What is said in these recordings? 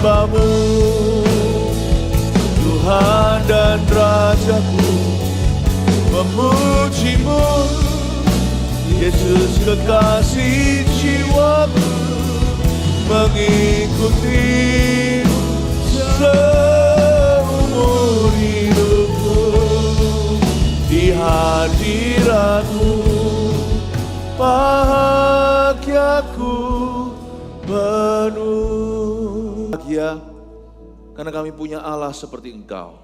menyembahmu, Tuhan dan Rajaku, memujimu, Yesus kekasih jiwaku, mengikutimu seumur hidupku. Di hadiratmu bahagiaku penuh. Bahagia karena kami punya Allah seperti Engkau.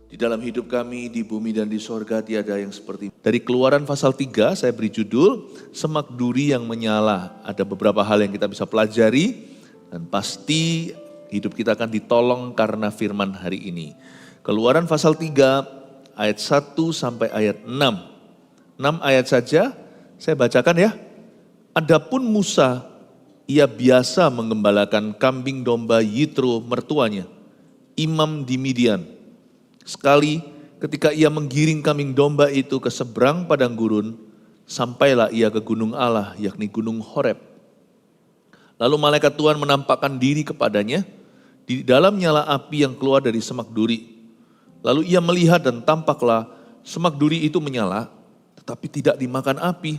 Di dalam hidup kami, di bumi dan di sorga tiada yang seperti. Dari Keluaran pasal 3 saya beri judul Semak Duri yang Menyala. Ada beberapa hal yang kita bisa pelajari dan pasti hidup kita akan ditolong karena firman hari ini. Keluaran pasal 3 ayat 1 sampai ayat 6. 6 ayat saja saya bacakan ya. Adapun Musa, ia biasa menggembalakan kambing domba Yitro mertuanya, imam di Midian. Sekali ketika ia menggiring kambing domba itu ke seberang padang gurun, sampailah ia ke gunung Allah, yakni gunung Horeb. Lalu malaikat Tuhan menampakkan diri kepadanya, di dalam nyala api yang keluar dari semak duri. Lalu ia melihat dan tampaklah semak duri itu menyala, tetapi tidak dimakan api.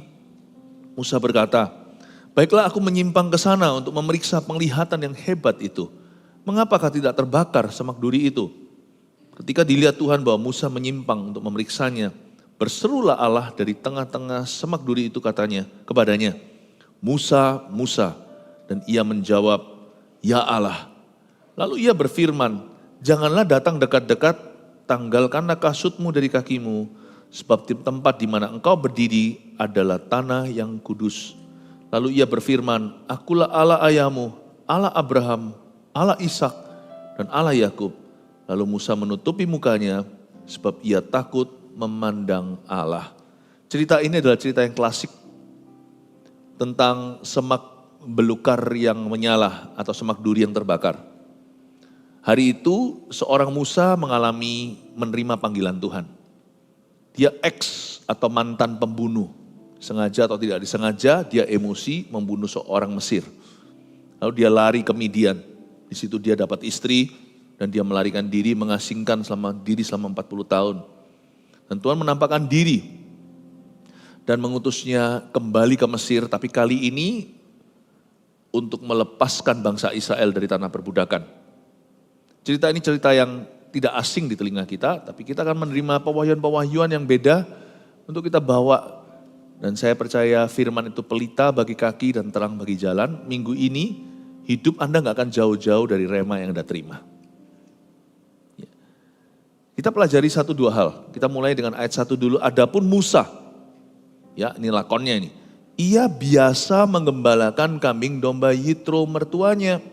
Musa berkata, baiklah aku menyimpang ke sana untuk memeriksa penglihatan yang hebat itu. Mengapakah tidak terbakar semak duri itu? Ketika dilihat Tuhan bahwa Musa menyimpang untuk memeriksanya, berserulah Allah dari tengah-tengah semak duri itu kepadanya, Musa, Musa. Dan ia menjawab, ya Allah. Lalu ia berfirman, janganlah datang dekat-dekat, tanggalkanlah kasutmu dari kakimu, sebab tempat di mana engkau berdiri adalah tanah yang kudus. Lalu ia berfirman, akulah Allah ayahmu, Allah Abraham, Allah Ishak, dan Allah Yakub. Lalu Musa menutupi mukanya sebab ia takut memandang Allah. Cerita ini adalah cerita yang klasik tentang semak belukar yang menyala atau semak duri yang terbakar. Hari itu seorang Musa mengalami menerima panggilan Tuhan. Dia atau mantan pembunuh. Sengaja atau tidak disengaja dia emosi membunuh seorang Mesir. Lalu dia lari ke Midian. Di situ dia dapat istri. Dan dia melarikan diri, mengasingkan selama 40 tahun. Dan Tuhan menampakkan diri dan mengutusnya kembali ke Mesir, tapi kali ini untuk melepaskan bangsa Israel dari tanah perbudakan. Cerita ini cerita yang tidak asing di telinga kita, tapi kita akan menerima pewahyuan-pewahyuan yang beda untuk kita bawa. Dan saya percaya firman itu pelita bagi kaki dan terang bagi jalan. Minggu ini hidup Anda gak akan jauh-jauh dari rema yang Anda terima. Kita pelajari 1-2 hal. Kita mulai dengan ayat 1 dulu. Adapun Musa, ya ini lakonnya ini. Ia biasa menggembalakan kambing domba Yitro mertuanya.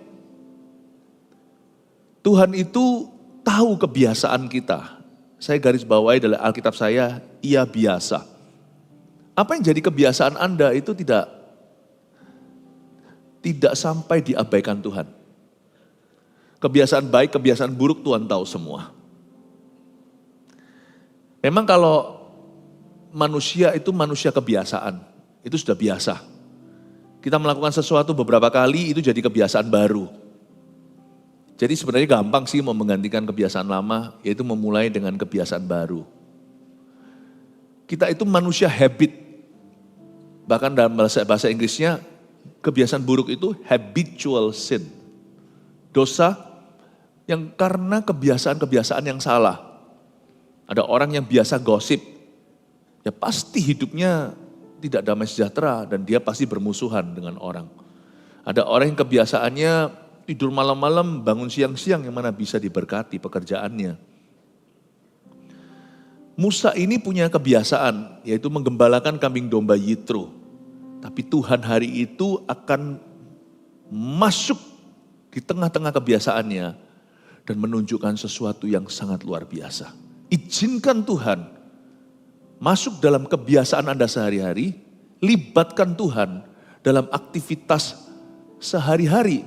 Tuhan itu tahu kebiasaan kita. Saya garis bawahi dalam Alkitab saya, ia biasa. Apa yang jadi kebiasaan Anda itu tidak sampai diabaikan Tuhan. Kebiasaan baik, kebiasaan buruk Tuhan tahu semua. Memang kalau manusia itu manusia kebiasaan, itu sudah biasa. Kita melakukan sesuatu beberapa kali itu jadi kebiasaan baru. Jadi sebenarnya gampang sih mau menggantikan kebiasaan lama, yaitu memulai dengan kebiasaan baru. Kita itu manusia habit. Bahkan dalam bahasa Inggrisnya, kebiasaan buruk itu habitual sin. Dosa yang karena kebiasaan-kebiasaan yang salah. Ada orang yang biasa gosip, ya pasti hidupnya tidak damai sejahtera dan dia pasti bermusuhan dengan orang. Ada orang yang kebiasaannya tidur malam-malam, bangun siang-siang yang mana bisa diberkati pekerjaannya. Musa ini punya kebiasaan, yaitu menggembalakan kambing domba Yitro. Tapi Tuhan hari itu akan masuk di tengah-tengah kebiasaannya dan menunjukkan sesuatu yang sangat luar biasa. Izinkan Tuhan masuk dalam kebiasaan Anda sehari-hari, libatkan Tuhan dalam aktivitas sehari-hari.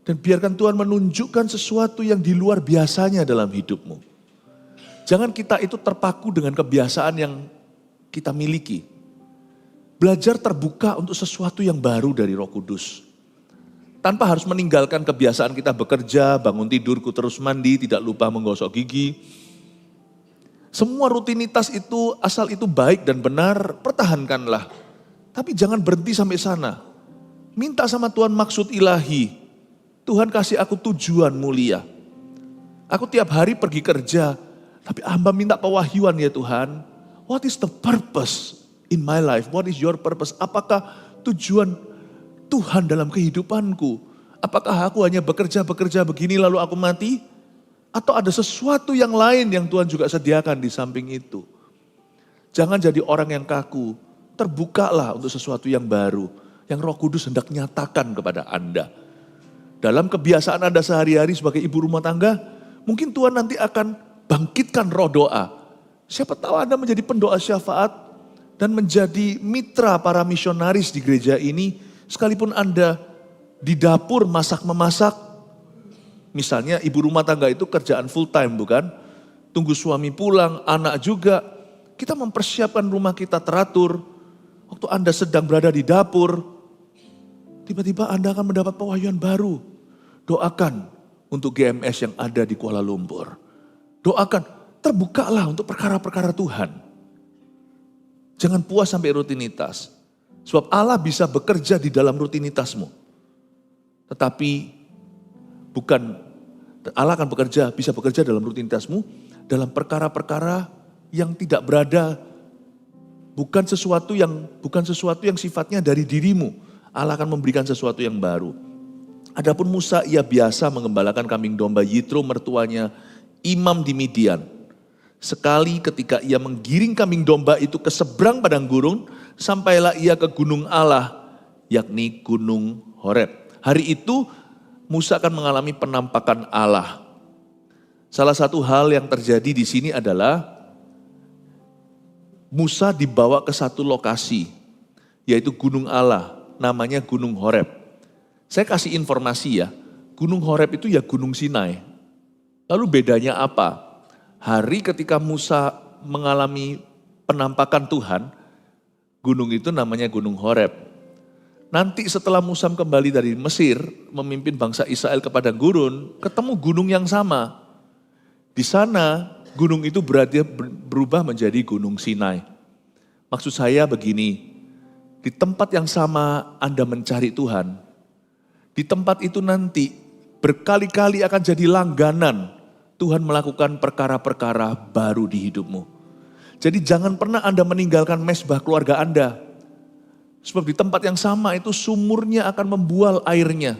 Dan biarkan Tuhan menunjukkan sesuatu yang di luar biasanya dalam hidupmu. Jangan kita itu terpaku dengan kebiasaan yang kita miliki. Belajar terbuka untuk sesuatu yang baru dari Roh Kudus. Tanpa harus meninggalkan kebiasaan kita bekerja, bangun tidurku terus mandi, tidak lupa menggosok gigi. Semua rutinitas itu, asal itu baik dan benar, pertahankanlah. Tapi jangan berhenti sampai sana. Minta sama Tuhan maksud ilahi. Tuhan kasih aku tujuan mulia. Aku tiap hari pergi kerja, tapi hamba minta pewahyuan ya Tuhan. What is the purpose in my life? What is your purpose? Apakah tujuan Tuhan dalam kehidupanku? Apakah aku hanya bekerja begini lalu aku mati? Atau ada sesuatu yang lain yang Tuhan juga sediakan di samping itu? Jangan jadi orang yang kaku. Terbukalah untuk sesuatu yang baru. Yang Roh Kudus hendak nyatakan kepada Anda. Dalam kebiasaan Anda sehari-hari sebagai ibu rumah tangga, mungkin Tuhan nanti akan bangkitkan roh doa. Siapa tahu Anda menjadi pendoa syafaat dan menjadi mitra para misionaris di gereja ini. Sekalipun Anda di dapur masak-memasak, misalnya ibu rumah tangga itu kerjaan full time bukan? Tunggu suami pulang, anak juga. Kita mempersiapkan rumah kita teratur. Waktu Anda sedang berada di dapur, tiba-tiba Anda akan mendapat pewahyuan baru. Doakan untuk GMS yang ada di Kuala Lumpur. Doakan, terbukalah untuk perkara-perkara Tuhan. Jangan puas sampai rutinitas. Sebab Allah bisa bekerja di dalam rutinitasmu. Tetapi bukan, Allah akan bisa bekerja dalam rutinitasmu, dalam perkara-perkara yang tidak berada, bukan sesuatu yang sifatnya dari dirimu. Allah akan memberikan sesuatu yang baru. Adapun Musa, ia biasa mengembalakan kambing domba. Yitro mertuanya imam di Midian. Sekali ketika ia menggiring kambing domba itu ke seberang padang gurun, sampailah ia ke gunung Allah, yakni gunung Horeb. Hari itu Musa akan mengalami penampakan Allah. Salah satu hal yang terjadi di sini adalah Musa dibawa ke satu lokasi, yaitu gunung Allah, namanya gunung Horeb. Saya kasih informasi ya, gunung Horeb itu ya gunung Sinai. Lalu bedanya apa? Hari ketika Musa mengalami penampakan Tuhan, gunung itu namanya gunung Horeb. Nanti setelah Musa kembali dari Mesir, memimpin bangsa Israel ke padang gurun, ketemu gunung yang sama. Di sana gunung itu berubah menjadi gunung Sinai. Maksud saya begini, di tempat yang sama Anda mencari Tuhan, di tempat itu nanti berkali-kali akan jadi langganan Tuhan melakukan perkara-perkara baru di hidupmu. Jadi jangan pernah Anda meninggalkan mezbah keluarga Anda. Sebab di tempat yang sama itu sumurnya akan membual airnya.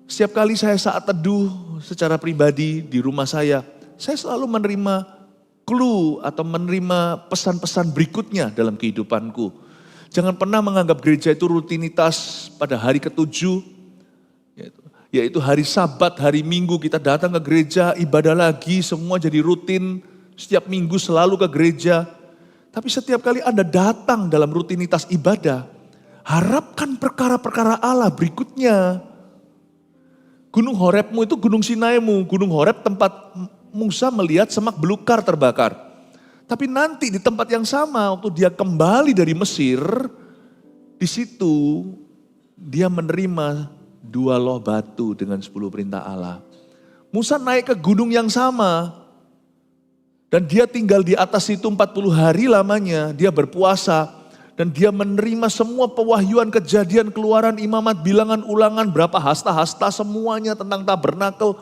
Setiap kali saya saat teduh secara pribadi di rumah saya selalu menerima clue atau menerima pesan-pesan berikutnya dalam kehidupanku. Jangan pernah menganggap gereja itu rutinitas pada hari ke-7, yaitu hari Sabat, hari Minggu kita datang ke gereja, ibadah lagi, semua jadi rutin, setiap minggu selalu ke gereja. Tapi setiap kali Anda datang dalam rutinitas ibadah, harapkan perkara-perkara Allah berikutnya. Gunung Horebmu itu gunung Sinaimu, gunung Horeb tempat Musa melihat semak belukar terbakar. Tapi nanti di tempat yang sama, waktu dia kembali dari Mesir, di situ dia menerima 2 loh batu dengan 10 perintah Allah. Musa naik ke gunung yang sama. Dan dia tinggal di atas itu 40 hari lamanya. Dia berpuasa. Dan dia menerima semua pewahyuan, kejadian, keluaran, imamat, bilangan, ulangan, berapa hasta-hasta, semuanya tentang tabernakel.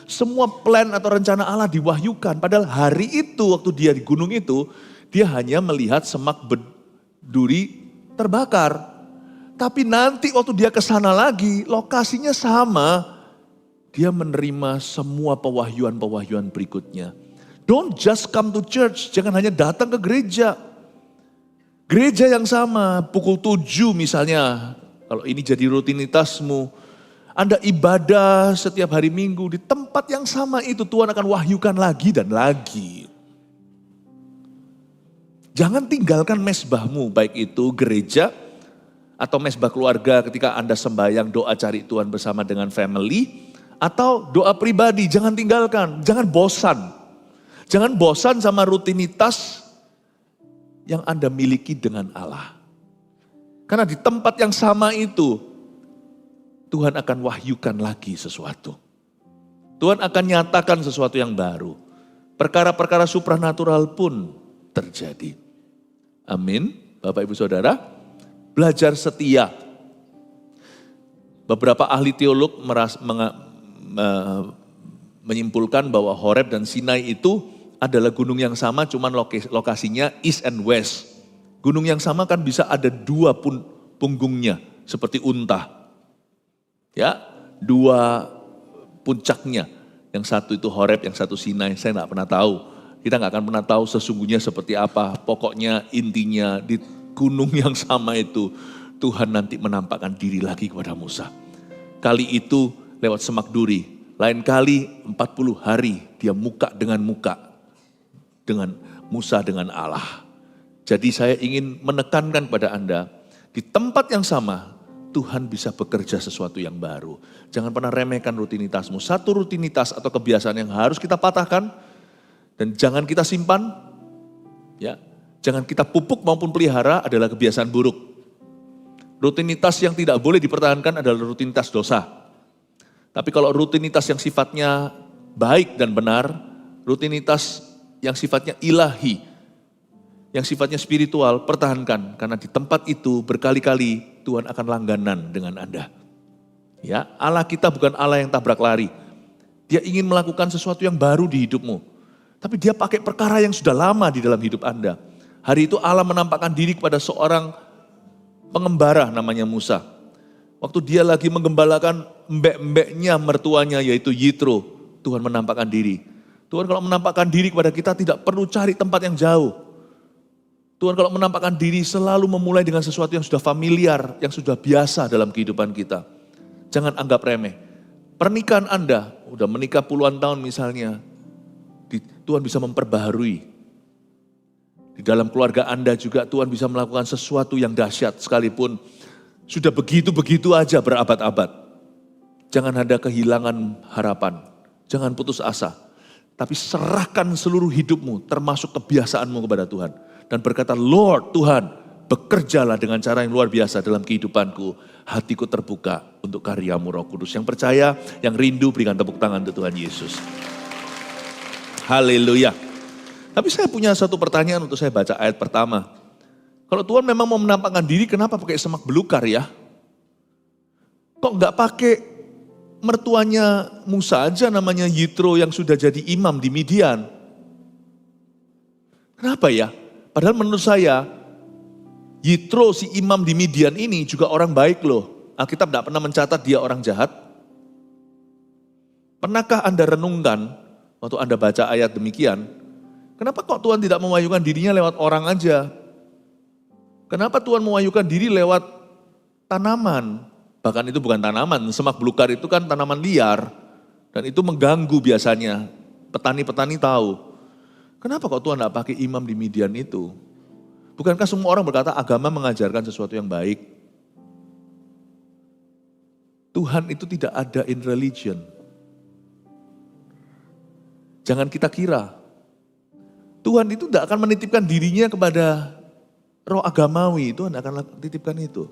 Semua plan atau rencana Allah diwahyukan. Padahal hari itu waktu dia di gunung itu, dia hanya melihat semak duri terbakar. Tapi nanti waktu dia ke sana lagi, lokasinya sama. Dia menerima semua pewahyuan-pewahyuan berikutnya. Don't just come to church, jangan hanya datang ke gereja. Gereja yang sama, pukul 7 misalnya, kalau ini jadi rutinitasmu. Anda ibadah setiap hari Minggu, di tempat yang sama itu Tuhan akan wahyukan lagi dan lagi. Jangan tinggalkan mezbahmu, baik itu gereja, atau mezbah keluarga ketika Anda sembahyang doa cari Tuhan bersama dengan family. Atau doa pribadi, jangan tinggalkan, jangan bosan. Jangan bosan sama rutinitas yang Anda miliki dengan Allah. Karena di tempat yang sama itu, Tuhan akan wahyukan lagi sesuatu. Tuhan akan nyatakan sesuatu yang baru. Perkara-perkara supranatural pun terjadi. Amin. Bapak Ibu Saudara, belajar setia. Beberapa ahli teolog menyimpulkan bahwa Horeb dan Sinai itu adalah gunung yang sama, cuman lokasinya east and west. Gunung yang sama kan bisa ada dua punggungnya, seperti unta. Ya, dua puncaknya. Yang satu itu Horeb, yang satu Sinai. Saya nggak pernah tahu. Kita nggak akan pernah tahu sesungguhnya seperti apa. Pokoknya intinya di gunung yang sama itu Tuhan nanti menampakkan diri lagi kepada Musa. Kali itu lewat semak duri. Lain kali 40 hari dia muka dengan muka dengan Musa dengan Allah. Jadi saya ingin menekankan kepada Anda, di tempat yang sama Tuhan bisa bekerja sesuatu yang baru. Jangan pernah remehkan rutinitasmu. Satu rutinitas atau kebiasaan yang harus kita patahkan dan jangan kita simpan. Ya, jangan kita pupuk maupun pelihara adalah kebiasaan buruk. Rutinitas yang tidak boleh dipertahankan adalah rutinitas dosa. Tapi kalau rutinitas yang sifatnya baik dan benar, rutinitas yang sifatnya ilahi, yang sifatnya spiritual, pertahankan. Karena di tempat itu berkali-kali Tuhan akan langganan dengan Anda. Ya, Allah kita bukan Allah yang tabrak lari. Dia ingin melakukan sesuatu yang baru di hidupmu. Tapi dia pakai perkara yang sudah lama di dalam hidup Anda. Hari itu Allah menampakkan diri kepada seorang pengembara namanya Musa. Waktu dia lagi menggembalakan mbek-mbeknya mertuanya yaitu Yitro, Tuhan menampakkan diri. Tuhan kalau menampakkan diri kepada kita tidak perlu cari tempat yang jauh. Tuhan kalau menampakkan diri selalu memulai dengan sesuatu yang sudah familiar, yang sudah biasa dalam kehidupan kita. Jangan anggap remeh. Pernikahan Anda, udah menikah puluhan tahun misalnya, Tuhan bisa memperbaharui. Di dalam keluarga Anda juga Tuhan bisa melakukan sesuatu yang dahsyat sekalipun sudah begitu-begitu aja berabad-abad. Jangan ada kehilangan harapan, jangan putus asa. Tapi serahkan seluruh hidupmu termasuk kebiasaanmu kepada Tuhan. Dan berkata, Lord Tuhan, bekerjalah dengan cara yang luar biasa dalam kehidupanku. Hatiku terbuka untuk karyamu Roh Kudus. Yang percaya, yang rindu berikan tepuk tangan untuk Tuhan Yesus. Haleluya. Tapi saya punya satu pertanyaan untuk saya baca ayat pertama. Kalau Tuhan memang mau menampakkan diri, kenapa pakai semak belukar ya? Kok enggak pakai mertuanya Musa aja namanya Yitro yang sudah jadi imam di Midian? Kenapa ya? Padahal menurut saya, Yitro si imam di Midian ini juga orang baik loh. Alkitab tidak pernah mencatat dia orang jahat. Pernahkah Anda renungkan waktu Anda baca ayat demikian, kenapa kok Tuhan tidak mewayukan dirinya lewat orang aja? Kenapa Tuhan mewayukan diri lewat tanaman? Bahkan itu bukan tanaman, semak belukar itu kan tanaman liar. Dan itu mengganggu biasanya, petani-petani tahu. Kenapa kok Tuhan tidak pakai imam di Midian itu? Bukankah semua orang berkata agama mengajarkan sesuatu yang baik? Tuhan itu tidak ada in religion. Jangan kita kira. Tuhan itu tidak akan menitipkan dirinya kepada roh agamawi. Tuhan akan titipkan itu.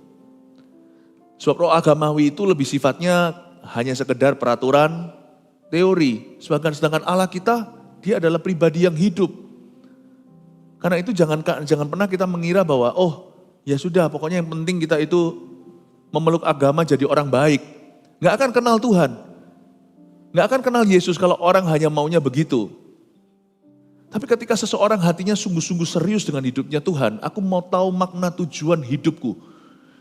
Sebab roh agamawi itu lebih sifatnya hanya sekedar peraturan, teori. Sedangkan Allah kita, dia adalah pribadi yang hidup. Karena itu jangan pernah kita mengira bahwa ya sudah pokoknya yang penting kita itu memeluk agama jadi orang baik. Gak akan kenal Tuhan. Gak akan kenal Yesus kalau orang hanya maunya begitu. Tapi ketika seseorang hatinya sungguh-sungguh serius dengan hidupnya, Tuhan, aku mau tahu makna tujuan hidupku.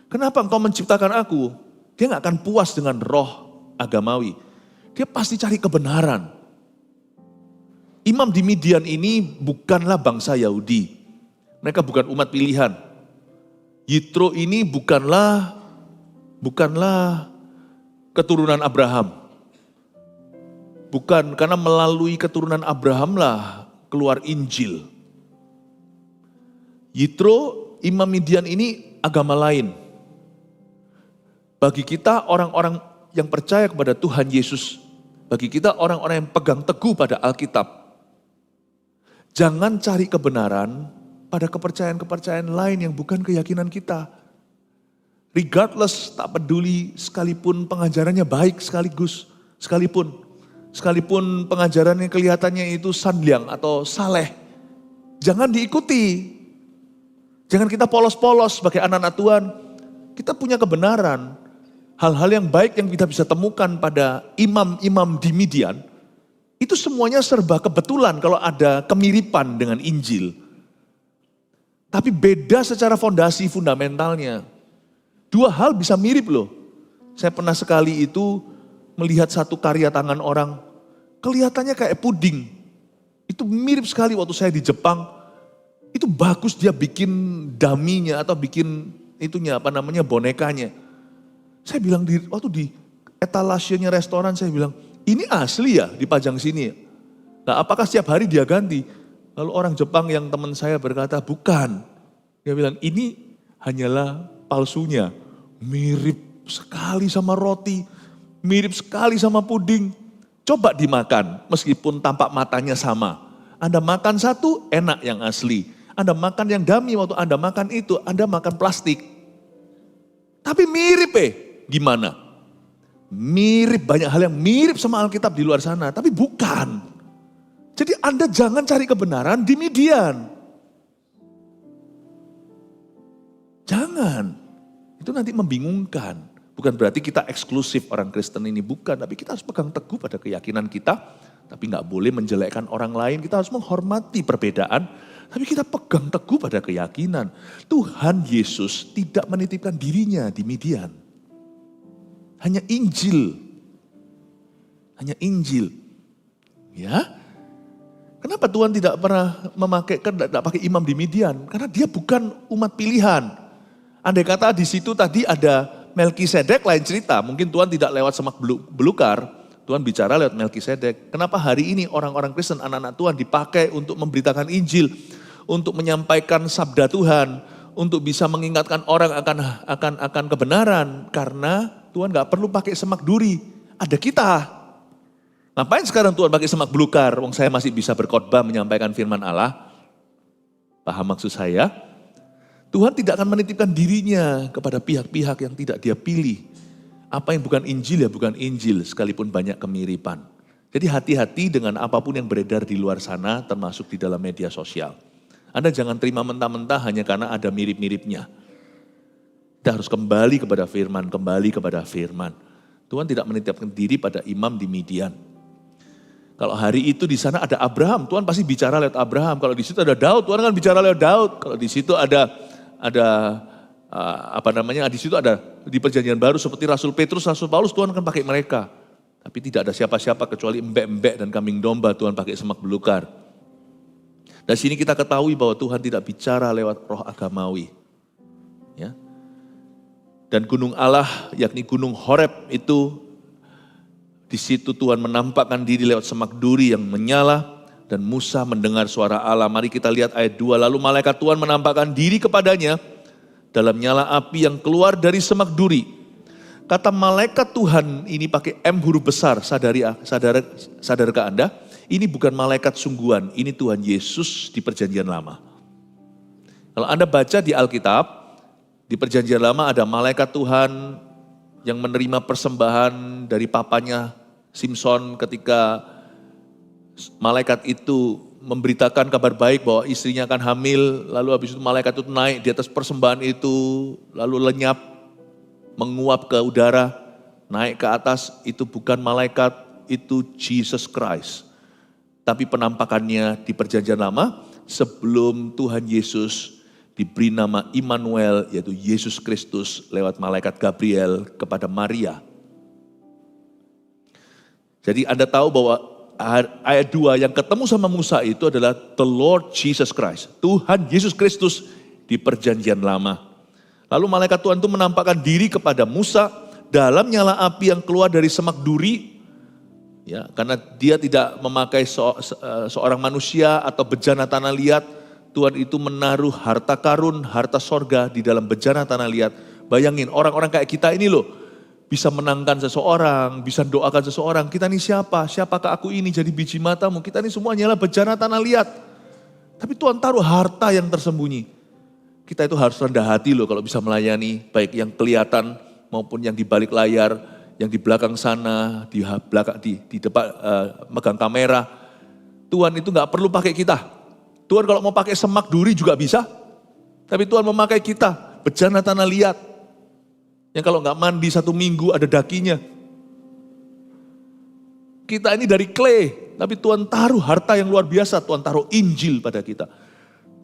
Kenapa engkau menciptakan aku? Dia gak akan puas dengan roh agamawi. Dia pasti cari kebenaran. Imam di Midian ini bukanlah bangsa Yahudi. Mereka bukan umat pilihan. Yitro ini bukanlah keturunan Abraham. Bukan, karena melalui keturunan Abraham lah keluar Injil. Yitro, Imam Midian ini agama lain. Bagi kita orang-orang yang percaya kepada Tuhan Yesus, bagi kita orang-orang yang pegang teguh pada Alkitab, jangan cari kebenaran pada kepercayaan-kepercayaan lain yang bukan keyakinan kita. regardless, tak peduli, sekalipun pengajarannya baik sekalipun pengajarannya kelihatannya itu sanliang atau saleh, jangan diikuti. Jangan kita polos-polos sebagai anak-anak Tuhan. Kita punya kebenaran. Hal-hal yang baik yang kita bisa temukan pada imam-imam di Midian, itu semuanya serba kebetulan kalau ada kemiripan dengan Injil. Tapi beda secara fondasi fundamentalnya. Dua hal bisa mirip loh. Saya pernah sekali itu melihat satu karya tangan orang, kelihatannya kayak puding. Itu mirip sekali waktu saya di Jepang. Itu bagus dia bikin daminya atau bikin itunya bonekanya. Saya bilang waktu di etalasenya restoran, saya bilang, ini asli ya dipajang sini. Nah, apakah setiap hari dia ganti? Lalu orang Jepang yang teman saya berkata, bukan. Dia bilang, ini hanyalah palsunya. Mirip sekali sama roti, mirip sekali sama puding. Coba dimakan, meskipun tampak matanya sama. Anda makan satu, enak yang asli. Anda makan yang dummy, waktu Anda makan itu, Anda makan plastik. Tapi mirip gimana? Mirip, banyak hal yang mirip sama Alkitab di luar sana, tapi bukan. Jadi Anda jangan cari kebenaran di Midian. Jangan, itu nanti membingungkan. Bukan berarti kita eksklusif orang Kristen ini, bukan. Tapi kita harus pegang teguh pada keyakinan kita, tapi gak boleh menjelekkan orang lain. Kita harus menghormati perbedaan, tapi kita pegang teguh pada keyakinan. Tuhan Yesus tidak menitipkan dirinya di Midian. Hanya Injil. Hanya Injil. Ya. Kenapa Tuhan tidak pernah tidak pakai imam di Midian? Karena dia bukan umat pilihan. Andai kata di situ tadi ada Melkisedek, lain cerita. Mungkin Tuhan tidak lewat semak belukar. Tuhan bicara lewat Melkisedek. Kenapa hari ini orang-orang Kristen, anak-anak Tuhan dipakai untuk memberitakan Injil, untuk menyampaikan sabda Tuhan, untuk bisa mengingatkan orang akan kebenaran. Karena Tuhan gak perlu pakai semak duri, ada kita. Ngapain sekarang Tuhan pakai semak belukar? Wong saya masih bisa berkhotbah menyampaikan firman Allah. Paham maksud saya? Tuhan tidak akan menitipkan dirinya kepada pihak-pihak yang tidak dia pilih. Apa yang bukan Injil ya bukan Injil, sekalipun banyak kemiripan. Jadi hati-hati dengan apapun yang beredar di luar sana, termasuk di dalam media sosial. Anda jangan terima mentah-mentah hanya karena ada mirip-miripnya. Kita harus kembali kepada firman. Tuhan tidak menitipkan diri pada imam di Midian. Kalau hari itu di sana ada Abraham, Tuhan pasti bicara lewat Abraham. Kalau di situ ada Daud, Tuhan akan bicara lewat Daud. Kalau di situ ada di situ ada di perjanjian baru seperti Rasul Petrus, Rasul Paulus, Tuhan akan pakai mereka. Tapi tidak ada siapa-siapa kecuali embek-embek dan kambing domba, Tuhan pakai semak belukar. Dari sini kita ketahui bahwa Tuhan tidak bicara lewat roh agamawi. Ya. Dan gunung Allah, yakni gunung Horeb itu, di situ Tuhan menampakkan diri lewat semak duri yang menyala dan Musa mendengar suara Allah. Mari kita lihat ayat 2. Lalu malaikat Tuhan menampakkan diri kepadanya dalam nyala api yang keluar dari semak duri. Kata malaikat Tuhan ini pakai M huruf besar, sadarkah Anda? Ini bukan malaikat sungguhan, ini Tuhan Yesus di perjanjian lama. Kalau Anda baca di Alkitab, di perjanjian lama ada malaikat Tuhan yang menerima persembahan dari papanya Simson ketika malaikat itu memberitakan kabar baik bahwa istrinya akan hamil, lalu habis itu malaikat itu naik di atas persembahan itu, lalu lenyap, menguap ke udara, naik ke atas. Itu bukan malaikat, itu Jesus Christ. Tapi penampakannya di perjanjian lama sebelum Tuhan Yesus diberi nama Immanuel, yaitu Yesus Kristus lewat malaikat Gabriel kepada Maria. Jadi Anda tahu bahwa ayat 2 yang ketemu sama Musa itu adalah the Lord Jesus Christ. Tuhan Yesus Kristus di perjanjian lama. Lalu malaikat Tuhan itu menampakkan diri kepada Musa dalam nyala api yang keluar dari semak duri. Ya, karena dia tidak memakai seorang manusia atau bejana tanah liat. Tuhan itu menaruh harta karun, harta sorga di dalam bejana tanah liat. Bayangin orang-orang kayak kita ini loh, bisa menangkan seseorang, bisa doakan seseorang. Kita ini siapa? Siapakah aku ini jadi biji matamu? Kita ini semuanya adalah bejana tanah liat. Tapi Tuhan taruh harta yang tersembunyi. Kita itu harus rendah hati loh kalau bisa melayani, baik yang kelihatan maupun yang di balik layar, yang di belakang sana, di belakang di depan megang kamera. Tuhan itu nggak perlu pakai kita. Tuhan kalau mau pakai semak duri juga bisa, tapi Tuhan memakai kita, bejana tanah liat. Yang kalau nggak mandi 1 minggu ada dakinya. Kita ini dari clay, tapi Tuhan taruh harta yang luar biasa, Tuhan taruh Injil pada kita.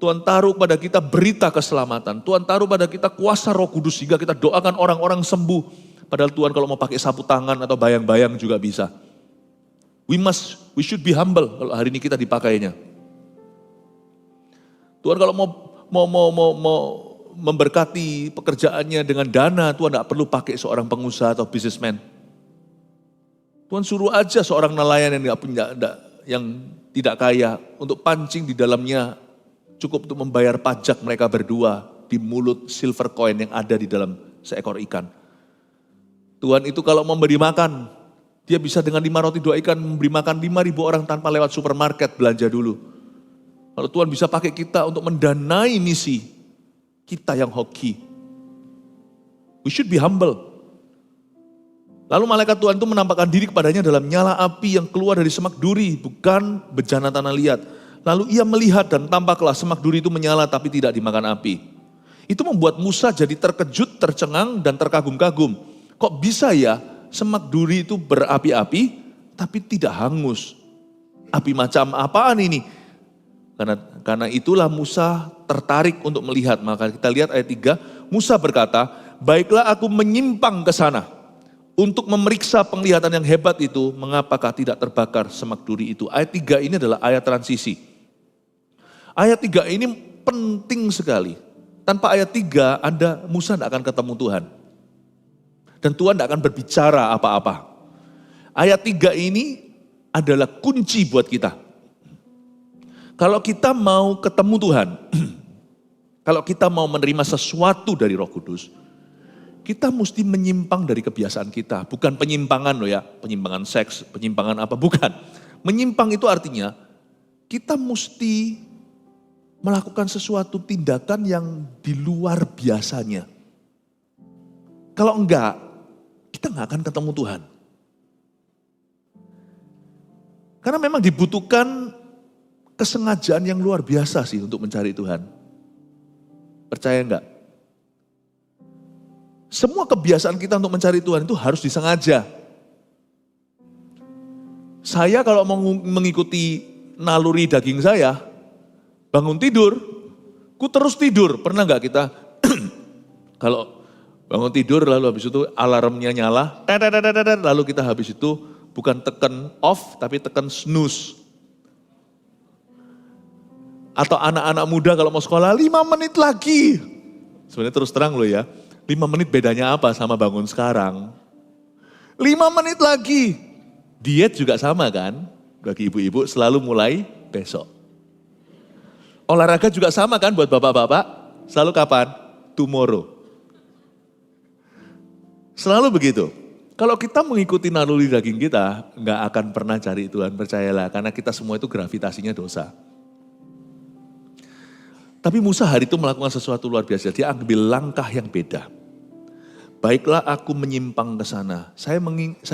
Tuhan taruh pada kita berita keselamatan. Tuhan taruh pada kita kuasa Roh Kudus sehingga kita doakan orang-orang sembuh. Padahal Tuhan kalau mau pakai sapu tangan atau bayang-bayang juga bisa. We should be humble kalau hari ini kita dipakainya. Tuhan kalau mau memberkati pekerjaannya dengan dana, Tuhan tidak perlu pakai seorang pengusaha atau businessman. Tuhan suruh aja seorang nelayan yang tidak kaya untuk pancing di dalamnya, cukup untuk membayar pajak mereka berdua di mulut silver coin yang ada di dalam seekor ikan. Tuhan itu kalau memberi makan, dia bisa dengan 5 roti 2 ikan memberi makan 5.000 orang tanpa lewat supermarket belanja dulu. Kalau Tuhan bisa pakai kita untuk mendanai misi, kita yang hoki. We should be humble. Lalu malaikat Tuhan itu menampakkan diri kepadanya dalam nyala api yang keluar dari semak duri, bukan bejana tanah liat. Lalu ia melihat dan tampaklah semak duri itu menyala tapi tidak dimakan api. Itu membuat Musa jadi terkejut, tercengang dan terkagum-kagum. Kok bisa ya semak duri itu berapi-api tapi tidak hangus? Api macam apaan ini? Karena itulah Musa tertarik untuk melihat. Maka kita lihat ayat 3, Musa berkata, baiklah aku menyimpang ke sana untuk memeriksa penglihatan yang hebat itu, mengapakah tidak terbakar semak duri itu. Ayat 3 ini adalah ayat transisi. Ayat 3 ini penting sekali. Tanpa ayat 3, Musa tidak akan ketemu Tuhan. Dan Tuhan tidak akan berbicara apa-apa. Ayat 3 ini adalah kunci buat kita. Kalau kita mau ketemu Tuhan, kalau kita mau menerima sesuatu dari Roh Kudus, kita mesti menyimpang dari kebiasaan kita. Bukan penyimpangan loh ya, penyimpangan seks, penyimpangan apa, bukan. Menyimpang itu artinya kita mesti melakukan sesuatu tindakan yang di luar biasanya. Kalau enggak, kita enggak akan ketemu Tuhan. Karena memang dibutuhkan kesengajaan yang luar biasa sih untuk mencari Tuhan. Percaya enggak? Semua kebiasaan kita untuk mencari Tuhan itu harus disengaja. Saya kalau mau mengikuti naluri daging saya, bangun tidur, ku terus tidur. Pernah enggak kita kalau bangun tidur lalu habis itu alarmnya nyala, lalu kita habis itu bukan tekan off tapi tekan snooze. Atau anak-anak muda kalau mau sekolah 5 menit lagi. Sebenarnya terus terang loh ya, 5 menit bedanya apa sama bangun sekarang? 5 menit lagi. Diet juga sama kan, bagi ibu-ibu selalu mulai besok. Olahraga juga sama kan buat bapak-bapak, selalu kapan? Tomorrow. Selalu begitu. Kalau kita mengikuti naluri daging kita, nggak akan pernah cari Tuhan, percayalah. Karena kita semua itu gravitasinya dosa. Tapi Musa hari itu melakukan sesuatu luar biasa. Dia ambil langkah yang beda. Baiklah aku menyimpang ke sana. Saya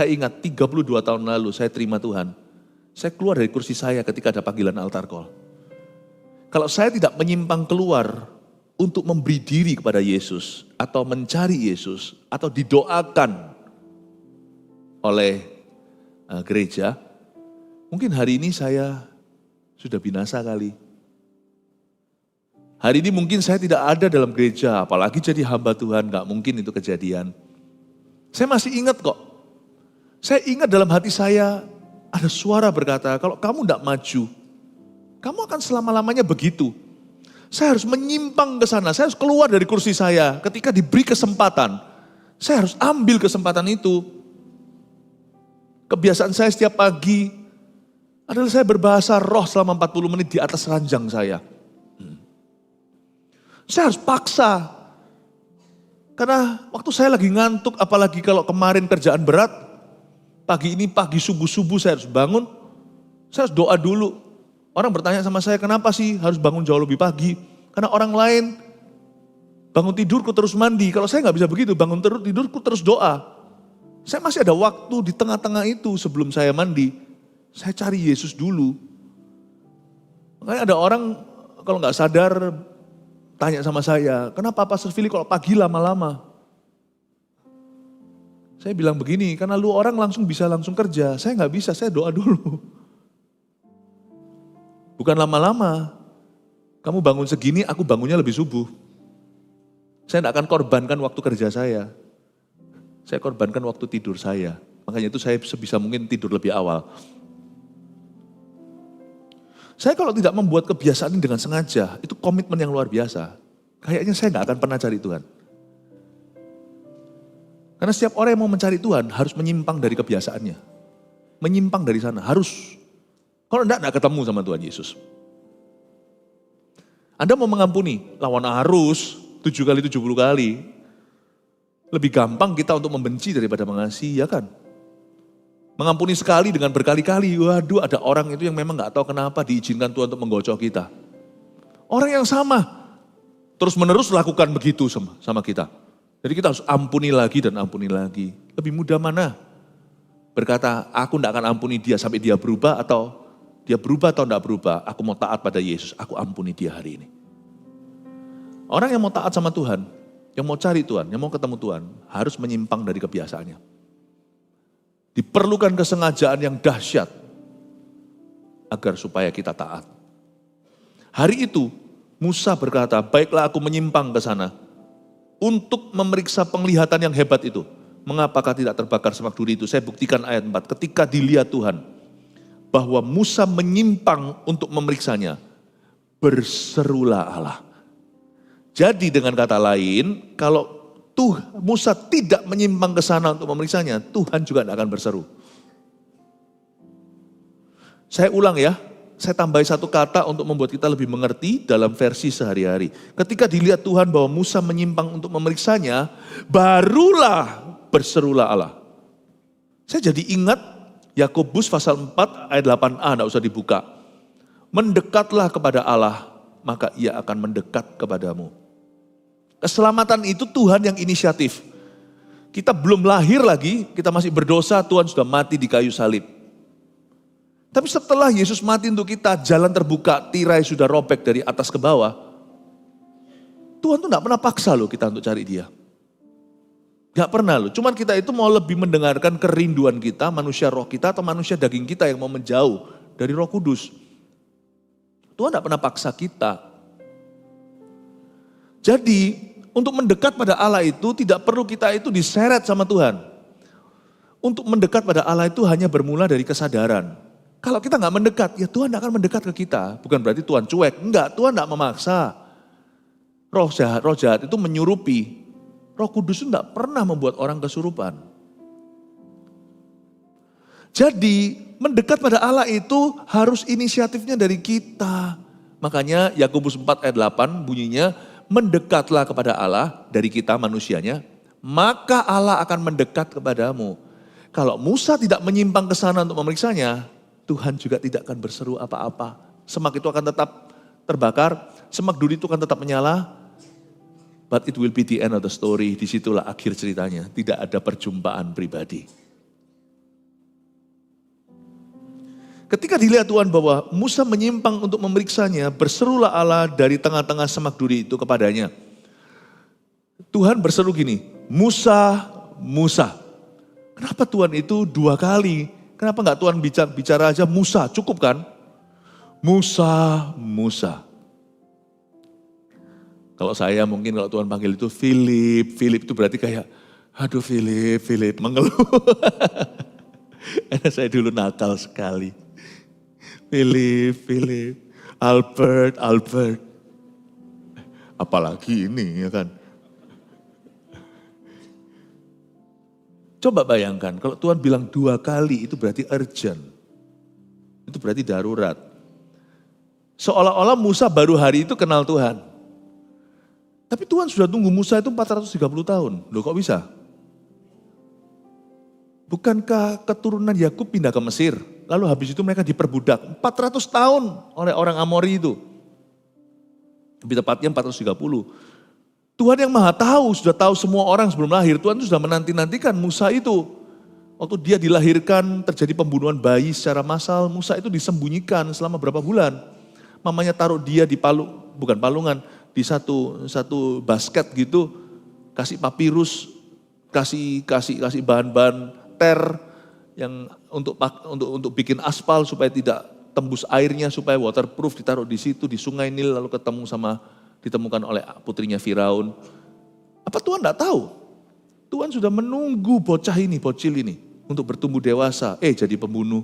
ingat 32 tahun lalu saya terima Tuhan. Saya keluar dari kursi saya ketika ada panggilan altar call. Kalau saya tidak menyimpang keluar untuk memberi diri kepada Yesus, atau mencari Yesus, atau didoakan oleh gereja, mungkin hari ini saya sudah binasa kali. Hari ini mungkin saya tidak ada dalam gereja, apalagi jadi hamba Tuhan, gak mungkin itu kejadian. Saya masih ingat kok. Saya ingat dalam hati saya ada suara berkata, kalau kamu tidak maju, kamu akan selama-lamanya begitu. Saya harus menyimpang ke sana, saya harus keluar dari kursi saya. Ketika diberi kesempatan, saya harus ambil kesempatan itu. Kebiasaan saya setiap pagi adalah saya berbahasa roh selama 40 menit di atas ranjang saya. Saya harus paksa. Karena waktu saya lagi ngantuk, apalagi kalau kemarin kerjaan berat, pagi ini pagi subuh-subuh saya harus bangun, saya harus doa dulu. Orang bertanya sama saya, kenapa sih harus bangun jauh lebih pagi? Karena orang lain Bangun tidurku terus mandi. Kalau saya nggak bisa begitu, bangun tidurku terus doa. Saya masih ada waktu di tengah-tengah itu sebelum saya mandi. Saya cari Yesus dulu. Makanya ada orang kalau nggak sadar tanya sama saya, kenapa Pastor Philip kalau pagi lama-lama? Saya bilang begini, karena lu orang bisa langsung kerja. Saya nggak bisa, saya doa dulu. Bukan lama-lama. Kamu bangun segini, aku bangunnya lebih subuh. Saya tidak akan korbankan waktu kerja saya. Saya korbankan waktu tidur saya. Makanya itu saya sebisa mungkin tidur lebih awal. Saya kalau tidak membuat kebiasaan ini dengan sengaja, itu komitmen yang luar biasa. Kayaknya saya nggak akan pernah cari Tuhan. Karena setiap orang yang mau mencari Tuhan harus menyimpang dari kebiasaannya. Menyimpang dari sana, harus. Kalau enggak ketemu sama Tuhan Yesus. Anda mau mengampuni, lawan arus 7 kali 70 kali. Lebih gampang kita untuk membenci daripada mengasihi, ya kan? Mengampuni sekali dengan berkali-kali, waduh ada orang itu yang memang gak tahu kenapa diizinkan Tuhan untuk menggocok kita. Orang yang sama, terus menerus lakukan begitu sama kita. Jadi kita harus ampuni lagi dan ampuni lagi. Lebih mudah mana? Berkata, aku tidak akan ampuni dia sampai dia berubah atau dia berubah atau tidak berubah. Aku mau taat pada Yesus, aku ampuni dia hari ini. Orang yang mau taat sama Tuhan, yang mau cari Tuhan, yang mau ketemu Tuhan, harus menyimpang dari kebiasaannya. Diperlukan kesengajaan yang dahsyat agar supaya kita taat. Hari itu Musa berkata, baiklah aku menyimpang ke sana untuk memeriksa penglihatan yang hebat itu. Mengapakah tidak terbakar semak duri itu? Saya buktikan ayat 4. Ketika dilihat Tuhan bahwa Musa menyimpang untuk memeriksanya, berserulah Allah. Jadi dengan kata lain, kalau Musa tidak menyimpang ke sana untuk memeriksanya, Tuhan juga tidak akan berseru. Saya ulang ya, saya tambahi satu kata untuk membuat kita lebih mengerti dalam versi sehari-hari. Ketika dilihat Tuhan bahwa Musa menyimpang untuk memeriksanya, barulah berserulah Allah. Saya jadi ingat Yakobus pasal 4 ayat 8a, tidak usah dibuka. Mendekatlah kepada Allah, maka ia akan mendekat kepadamu. Keselamatan itu Tuhan yang inisiatif. Kita belum lahir lagi, kita masih berdosa, Tuhan sudah mati di kayu salib. Tapi setelah Yesus mati untuk kita, jalan terbuka, tirai sudah robek dari atas ke bawah. Tuhan tuh gak pernah paksa loh kita untuk cari dia. Gak pernah loh, cuman kita itu mau lebih mendengarkan kerinduan kita, manusia roh kita atau manusia daging kita yang mau menjauh dari Roh Kudus. Tuhan gak pernah paksa kita. Jadi untuk mendekat pada Allah itu tidak perlu kita itu diseret sama Tuhan. Untuk mendekat pada Allah itu hanya bermula dari kesadaran. Kalau kita nggak mendekat, ya Tuhan akan mendekat ke kita. Bukan berarti Tuhan cuek. Enggak, Tuhan nggak memaksa. Roh jahat itu menyurupi. Roh Kudus itu nggak pernah membuat orang kesurupan. Jadi mendekat pada Allah itu harus inisiatifnya dari kita. Makanya Yakobus 4 ayat 8 bunyinya, mendekatlah kepada Allah dari kita manusianya, maka Allah akan mendekat kepadamu. Kalau Musa tidak menyimpang ke sana untuk memeriksanya, Tuhan juga tidak akan berseru apa-apa. Semak itu akan tetap terbakar, semak duri itu akan tetap menyala, but it will be the end of the story. Disitulah akhir ceritanya, tidak ada perjumpaan pribadi. Ketika dilihat Tuhan bahwa Musa menyimpang untuk memeriksanya, berserulah Allah dari tengah-tengah semak duri itu kepadanya. Tuhan berseru gini, Musa, Musa. Kenapa Tuhan itu 2 kali? Kenapa enggak Tuhan bicara aja Musa, cukup kan? Musa, Musa. Kalau saya mungkin kalau Tuhan panggil itu Philip itu berarti kayak, aduh Philip, mengeluh. Karena saya dulu nakal sekali. Philip, Albert. Apalagi ini ya kan. Coba bayangkan kalau Tuhan bilang 2 kali itu berarti urgent. Itu berarti darurat. Seolah-olah Musa baru hari itu kenal Tuhan. Tapi Tuhan sudah tunggu Musa itu 430 tahun. Loh kok bisa? Bukankah keturunan Yakub pindah ke Mesir? Lalu habis itu mereka diperbudak 400 tahun oleh orang Amori itu. Lebih tepatnya 430. Tuhan yang maha tahu, sudah tahu semua orang sebelum lahir. Tuhan itu sudah menanti-nantikan Musa itu. Waktu dia dilahirkan terjadi pembunuhan bayi secara massal, Musa itu disembunyikan selama berapa bulan. Mamanya taruh dia di bukan palungan, di satu basket gitu, kasih papirus, kasih bahan-bahan ter yang untuk bikin aspal supaya tidak tembus airnya, supaya waterproof, ditaruh di situ di Sungai Nil, lalu ditemukan oleh putrinya Firaun. Apa Tuhan tidak tahu? Tuhan sudah menunggu bocil ini untuk bertumbuh dewasa, jadi pembunuh.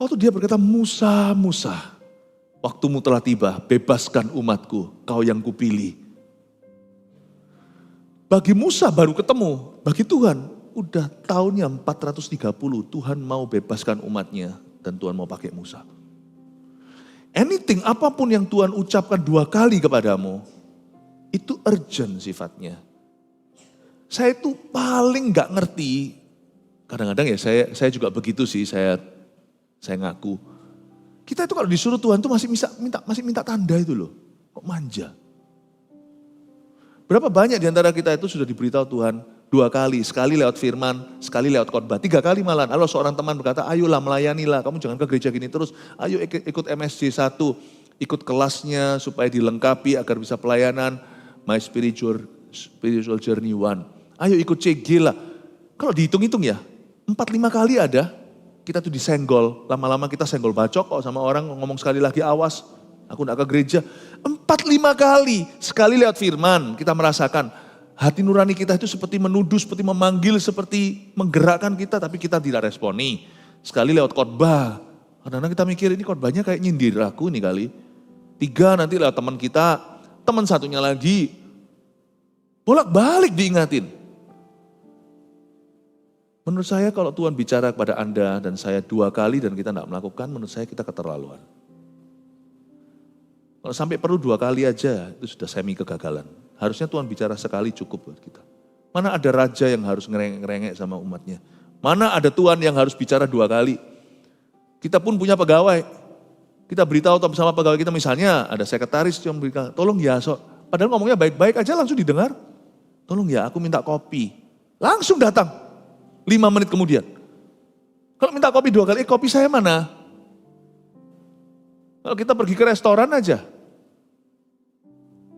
Waktu dia berkata, Musa, Musa, waktumu telah tiba, bebaskan umatku, kau yang kupilih. Bagi Musa baru ketemu, bagi Tuhan udah tahunnya 430, Tuhan mau bebaskan umatnya dan Tuhan mau pakai Musa. Anything, apapun yang Tuhan ucapkan 2 kali kepadamu, itu urgent sifatnya. Saya itu paling gak ngerti, kadang-kadang ya saya juga begitu sih, saya ngaku. Kita itu kalau disuruh Tuhan itu masih minta tanda itu loh, kok manja. Berapa banyak di antara kita itu sudah diberitahu Tuhan 2 kali, sekali lewat firman, sekali lewat khotbah, 3 kali malah. Kalau seorang teman berkata, ayolah melayanilah, kamu jangan ke gereja gini terus, ayo ikut MSJ 1, ikut kelasnya supaya dilengkapi agar bisa pelayanan, My Spiritual Journey 1. Ayo ikut CG lah. Kalau dihitung-hitung ya, 4-5 kali ada, kita tuh disenggol, lama-lama kita senggol bacok kok sama orang ngomong sekali lagi awas, aku gak ke gereja. 4-5 kali, sekali lewat firman, kita merasakan, hati nurani kita itu seperti menuduh, seperti memanggil, seperti menggerakkan kita, tapi kita tidak responi. Sekali lewat khotbah, kadang-kadang kita mikir ini khotbahnya kayak nyindir aku nih kali. 3 nanti lewat teman kita, teman satunya lagi, bolak-balik diingatin. Menurut saya kalau Tuhan bicara kepada Anda dan saya 2 kali dan kita tidak melakukan, menurut saya kita keterlaluan. Kalau sampai perlu 2 kali aja, itu sudah semi kegagalan. Harusnya Tuhan bicara sekali cukup buat kita. Mana ada raja yang harus ngerengek sama umatnya. Mana ada Tuhan yang harus bicara 2 kali. Kita pun punya pegawai. Kita beritahu sama pegawai kita, misalnya ada sekretaris yang berikan, tolong ya padahal ngomongnya baik-baik aja langsung didengar. Tolong ya aku minta kopi. Langsung datang 5 menit kemudian. Kalau minta kopi 2 kali, kopi saya mana? Kalau kita pergi ke restoran aja.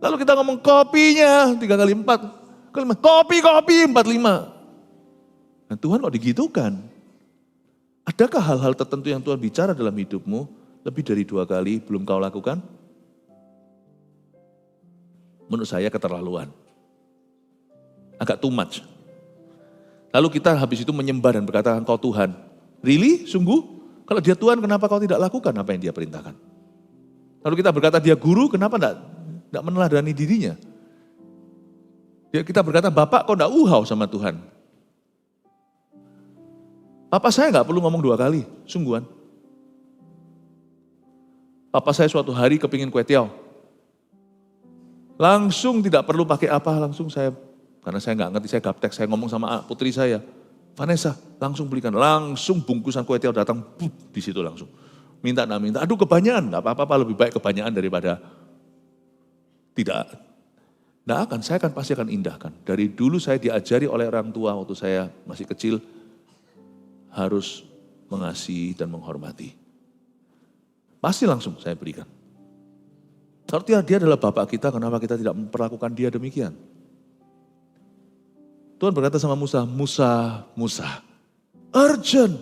Lalu kita ngomong kopinya 3 kali 4. Kelima, kopi 4-5. Nah Tuhan kok digitukan? Adakah hal-hal tertentu yang Tuhan bicara dalam hidupmu lebih dari 2 kali belum kau lakukan? Menurut saya keterlaluan. Agak too much. Lalu kita habis itu menyembah dan berkata, engkau Tuhan. Really? Sungguh? Kalau dia Tuhan, kenapa kau tidak lakukan apa yang dia perintahkan? Lalu kita berkata dia guru, kenapa tidak meneladani dirinya? Kita berkata, Bapak kau tidak uhau sama Tuhan. Papa saya nggak perlu ngomong 2 kali, sungguhan. Papa saya suatu hari kepingin kue tiaw. Langsung tidak perlu pakai apa, langsung karena saya nggak ngerti, saya gaptek, saya ngomong sama putri saya, Vanessa, langsung belikan, langsung bungkusan kue tiaw datang, di situ langsung. Minta, aduh kebanyakan, nggak apa-apa, lebih baik kebanyakan daripada tidak. Nggak akan, saya pasti akan indahkan. Dari dulu saya diajari oleh orang tua waktu saya masih kecil, harus mengasihi dan menghormati. Pasti langsung saya berikan. Kalau dia adalah Bapak kita, kenapa kita tidak memperlakukan dia demikian? Tuhan berkata sama Musa, Musa, urgent,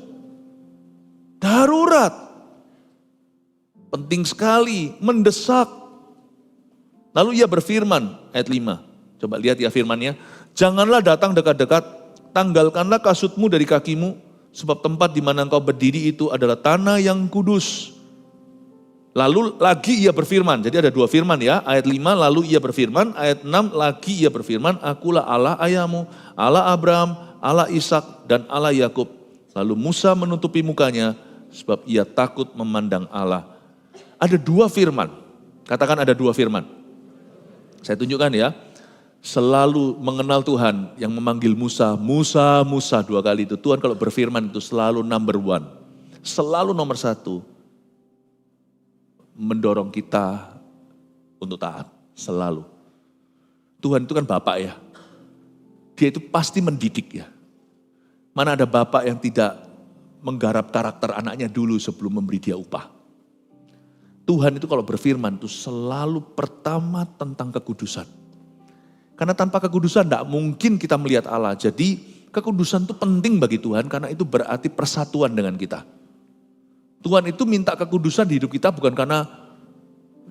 darurat, penting sekali, mendesak. Lalu ia berfirman, ayat 5, coba lihat ya firmannya, janganlah datang dekat-dekat, tanggalkanlah kasutmu dari kakimu, sebab tempat di mana engkau berdiri itu adalah tanah yang kudus. Lalu lagi ia berfirman, jadi ada 2 firman ya, ayat 5 lalu ia berfirman, ayat 6 lagi ia berfirman, akulah Allah ayahmu, Allah Abraham, Allah Ishak dan Allah Yakub. Lalu Musa menutupi mukanya sebab ia takut memandang Allah. Ada 2 firman, katakan ada 2 firman. Saya tunjukkan ya, selalu mengenal Tuhan yang memanggil Musa 2 kali itu. Tuhan kalau berfirman itu selalu number 1, selalu nomor 1. Mendorong kita untuk taat, selalu. Tuhan itu kan Bapak ya, dia itu pasti mendidik ya. Mana ada bapak yang tidak menggarap karakter anaknya dulu sebelum memberi dia upah. Tuhan itu kalau berfirman itu selalu pertama tentang kekudusan. Karena tanpa kekudusan tidak mungkin kita melihat Allah. Jadi kekudusan itu penting bagi Tuhan karena itu berarti persatuan dengan kita. Tuhan itu minta kekudusan di hidup kita bukan karena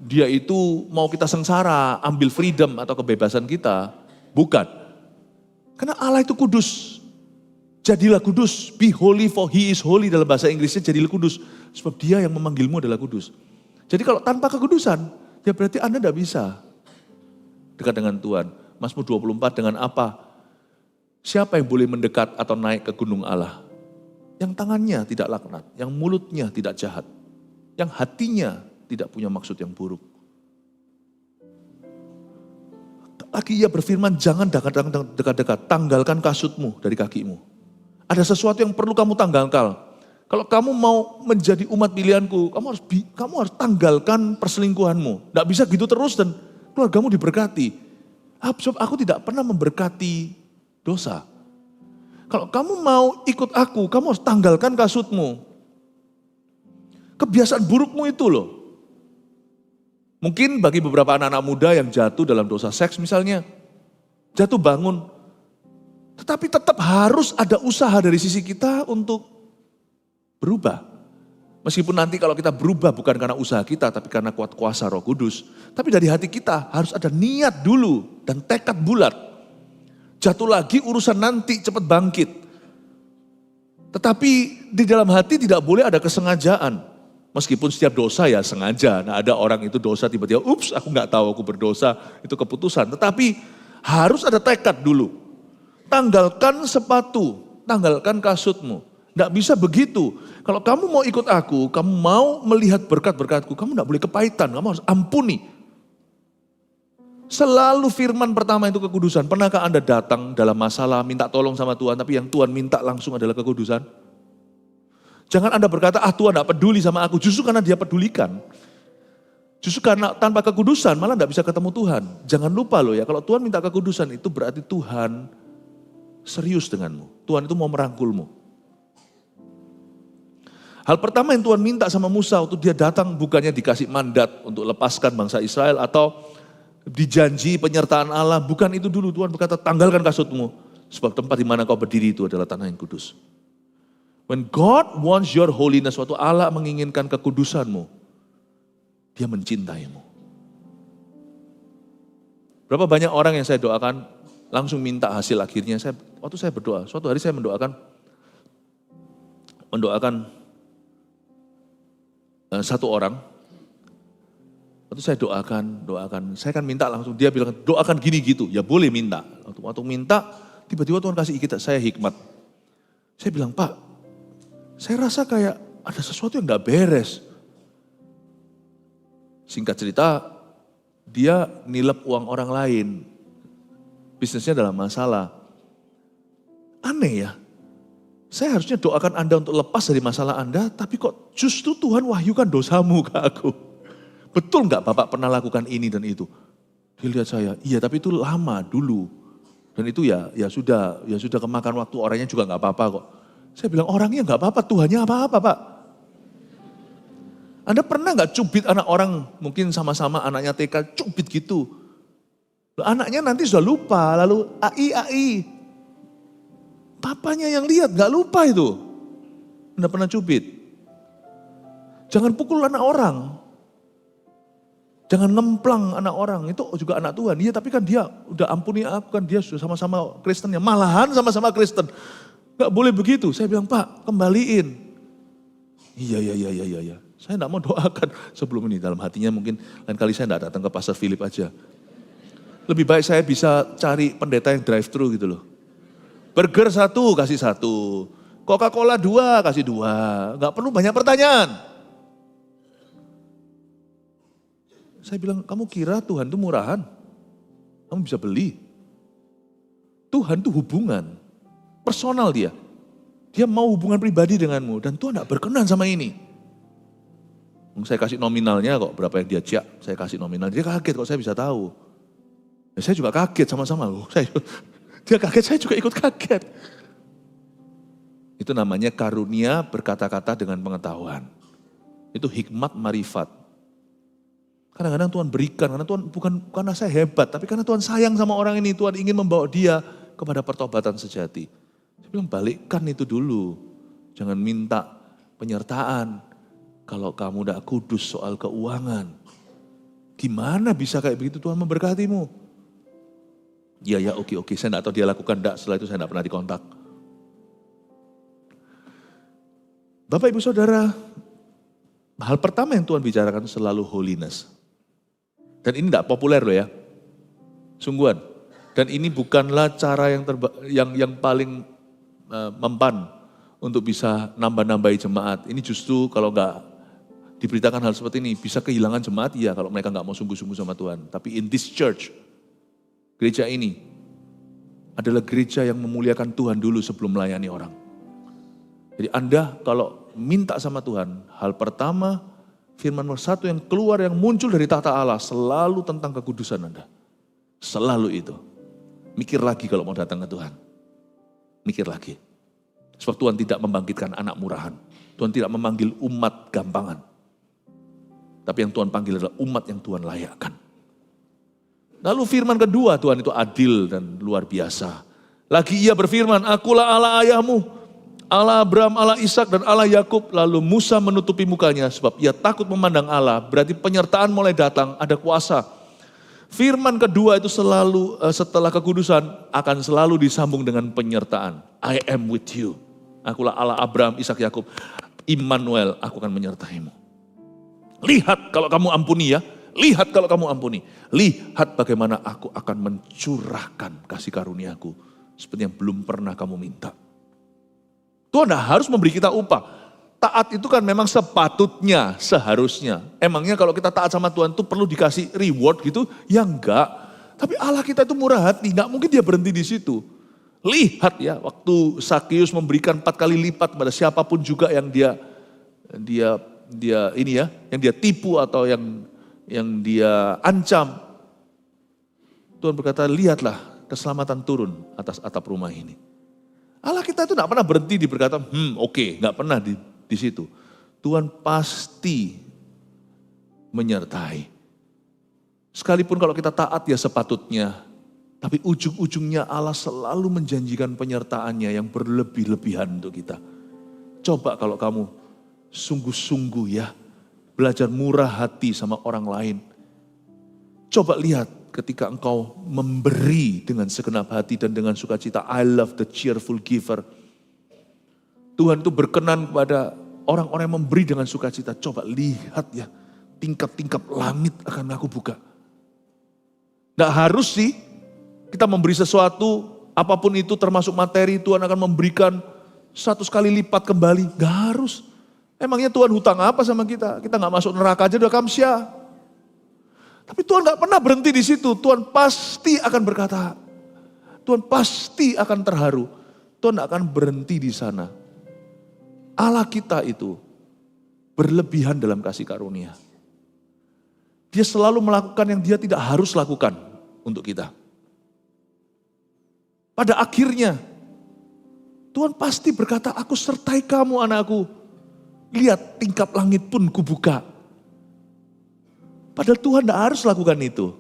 dia itu mau kita sengsara, ambil freedom atau kebebasan kita. Bukan. Karena Allah itu kudus. Jadilah kudus, be holy for he is holy dalam bahasa Inggrisnya jadilah kudus. Sebab dia yang memanggilmu adalah kudus. Jadi kalau tanpa kekudusan, ya berarti Anda tidak bisa dekat dengan Tuhan. Mazmur 24 dengan apa? Siapa yang boleh mendekat atau naik ke gunung Allah? Yang tangannya tidak laknat, yang mulutnya tidak jahat, yang hatinya tidak punya maksud yang buruk. Lagi ia berfirman, jangan dekat-dekat, tanggalkan kasutmu dari kakimu. Ada sesuatu yang perlu kamu tanggalkan. Kalau kamu mau menjadi umat pilihanku, kamu harus tanggalkan perselingkuhanmu. Tidak bisa gitu terus dan keluargamu diberkati. Sebab aku tidak pernah memberkati dosa. Kalau kamu mau ikut aku, kamu harus tanggalkan kasutmu. Kebiasaan burukmu itu loh. Mungkin bagi beberapa anak-anak muda yang jatuh dalam dosa seks misalnya, jatuh bangun. Tetapi tetap harus ada usaha dari sisi kita untuk berubah. Meskipun nanti kalau kita berubah bukan karena usaha kita, tapi karena kuat kuasa Roh Kudus. Tapi dari hati kita harus ada niat dulu dan tekad bulat. Jatuh lagi urusan nanti cepat bangkit. Tetapi di dalam hati tidak boleh ada kesengajaan. Meskipun setiap dosa ya sengaja. Nah ada orang itu dosa tiba-tiba, ups aku nggak tahu aku berdosa, itu keputusan. Tetapi harus ada tekad dulu. Tanggalkan sepatu, tanggalkan kasutmu. Tidak bisa begitu. Kalau kamu mau ikut aku, kamu mau melihat berkat-berkatku, kamu tidak boleh kepahitan, kamu harus ampuni. Selalu firman pertama itu kekudusan. Pernahkah Anda datang dalam masalah, minta tolong sama Tuhan, tapi yang Tuhan minta langsung adalah kekudusan? Jangan Anda berkata, Tuhan tidak peduli sama aku, justru karena dia pedulikan. Justru karena tanpa kekudusan malah tidak bisa ketemu Tuhan. Jangan lupa loh ya, kalau Tuhan minta kekudusan itu berarti Tuhan serius denganmu. Tuhan itu mau merangkulmu. Hal pertama yang Tuhan minta sama Musa waktu dia datang bukannya dikasih mandat untuk lepaskan bangsa Israel atau dijanji penyertaan Allah. Bukan itu dulu. Tuhan berkata tanggalkan kasutmu. Sebab tempat di mana kau berdiri itu adalah tanah yang kudus. When God wants your holiness, waktu Allah menginginkan kekudusanmu, dia mencintaimu. Berapa banyak orang yang saya doakan langsung minta hasil akhirnya. Waktu saya berdoa, suatu hari saya mendoakan satu orang. Waktu saya doakan, saya kan minta langsung, dia bilang doakan gini gitu, ya boleh minta. Waktu minta, tiba-tiba Tuhan kasih saya hikmat. Saya bilang, Pak, saya rasa kayak ada sesuatu yang gak beres. Singkat cerita, dia nilep uang orang lain. Bisnisnya dalam masalah. Aneh ya. Saya harusnya doakan Anda untuk lepas dari masalah Anda, tapi kok justru Tuhan wahyukan dosamu ke aku. Betul nggak Bapak pernah lakukan ini dan itu? Dia lihat saya, iya tapi itu lama dulu. Dan itu ya sudah kemakan waktu, orangnya juga nggak apa-apa kok. Saya bilang orangnya nggak apa-apa, Tuhannya apa-apa Pak. Anda pernah nggak cubit anak orang, mungkin sama-sama anaknya TK, cubit gitu. Anaknya nanti sudah lupa, lalu AI. Papanya yang lihat, gak lupa itu. Anda pernah cubit. Jangan pukul anak orang. Jangan ngemplang anak orang, itu juga anak Tuhan. Iya tapi kan dia udah ampuni aku, kan dia sudah sama-sama Kristennya. Malahan sama-sama Kristen. Gak boleh begitu. Saya bilang, Pak kembaliin. Iya. Saya gak mau doakan sebelum ini. Dalam hatinya mungkin lain kali saya gak datang ke Pastor Philip aja. Lebih baik saya bisa cari pendeta yang drive thru gitu loh. Burger 1 kasih 1. Coca-Cola 2 kasih 2. Gak perlu banyak pertanyaan. Saya bilang, kamu kira Tuhan itu murahan? Kamu bisa beli. Tuhan itu hubungan. Personal dia. Dia mau hubungan pribadi denganmu. Dan Tuhan gak berkenan sama ini. Saya kasih nominalnya kok, berapa yang dia jak, saya kasih nominal. Dia kaget kok saya bisa tahu. Ya, saya juga kaget sama-sama. Dia kaget, saya juga ikut kaget. Itu namanya karunia berkata-kata dengan pengetahuan. Itu hikmat marifat. Kadang-kadang Tuhan berikan, karena Tuhan bukan karena saya hebat, tapi karena Tuhan sayang sama orang ini, Tuhan ingin membawa dia kepada pertobatan sejati. Saya bilang balikkan itu dulu, jangan minta penyertaan. Kalau kamu tidak kudus soal keuangan, gimana bisa kayak begitu Tuhan memberkatimu? Ya oke, saya tidak tahu dia lakukan enggak, setelah itu saya tidak pernah dikontak. Bapak Ibu Saudara, hal pertama yang Tuhan bicarakan selalu holiness. Dan ini tidak populer loh ya, sungguhan. Dan ini bukanlah cara yang paling mempan untuk bisa nambah-nambahi jemaat. Ini justru kalau nggak diberitakan hal seperti ini, bisa kehilangan jemaat ya kalau mereka nggak mau sungguh-sungguh sama Tuhan. Tapi in this church, gereja ini adalah gereja yang memuliakan Tuhan dulu sebelum melayani orang. Jadi Anda kalau minta sama Tuhan, hal pertama firman nomor 1 yang keluar yang muncul dari tahta Allah selalu tentang kekudusan Anda. Selalu itu. Mikir lagi kalau mau datang ke Tuhan. Mikir lagi. Sebab Tuhan tidak membangkitkan anak murahan. Tuhan tidak memanggil umat gampangan. Tapi yang Tuhan panggil adalah umat yang Tuhan layakkan. Lalu firman kedua, Tuhan itu adil dan luar biasa. Lagi ia berfirman, akulah Allah ayahmu, Allah Abraham, Allah Ishak dan Allah Yakub. Lalu Musa menutupi mukanya sebab ia takut memandang Allah. Berarti penyertaan mulai datang, ada kuasa. Firman kedua itu selalu setelah kekudusan akan selalu disambung dengan penyertaan. I am with you. Akulah Allah Abraham, Ishak, Yakub. Immanuel, aku akan menyertaimu. Lihat kalau kamu ampuni ya. Lihat kalau kamu ampuni. Lihat bagaimana aku akan mencurahkan kasih karuniaku. Seperti yang belum pernah kamu minta. Tuhan tidak harus memberi kita upah. Taat itu kan memang sepatutnya, seharusnya. Emangnya kalau kita taat sama Tuhan itu perlu dikasih reward gitu? Ya enggak. Tapi Allah kita itu murah hati, enggak mungkin dia berhenti di situ. Lihat ya, waktu Sakius memberikan 4 kali lipat pada siapapun juga yang dia ini ya, yang dia tipu atau yang dia ancam. Tuhan berkata, lihatlah keselamatan turun atas atap rumah ini. Allah kita itu tidak pernah berhenti di berkata, oke, nggak pernah di situ. Tuhan pasti menyertai. Sekalipun kalau kita taat ya sepatutnya, tapi ujung-ujungnya Allah selalu menjanjikan penyertaannya yang berlebih-lebihan untuk kita. Coba kalau kamu sungguh-sungguh ya, belajar murah hati sama orang lain. Coba lihat ketika engkau memberi dengan segenap hati dan dengan sukacita. I love the cheerful giver. Tuhan itu berkenan kepada orang-orang yang memberi dengan sukacita. Coba lihat ya, tingkap-tingkap langit akan aku buka. Nggak harus sih kita memberi sesuatu, apapun itu termasuk materi, Tuhan akan memberikan 100 kali lipat kembali. Nggak harus. Emangnya Tuhan hutang apa sama kita? Kita nggak masuk neraka aja udah kamsya. Tapi Tuhan gak pernah berhenti di situ. Tuhan pasti akan berkata, Tuhan pasti akan terharu. Tuhan gak akan berhenti di sana. Allah kita itu berlebihan dalam kasih karunia. Dia selalu melakukan yang dia tidak harus lakukan untuk kita. Pada akhirnya, Tuhan pasti berkata, aku sertai kamu anakku. Lihat tingkap langit pun kubuka. Padahal Tuhan tidak harus lakukan itu.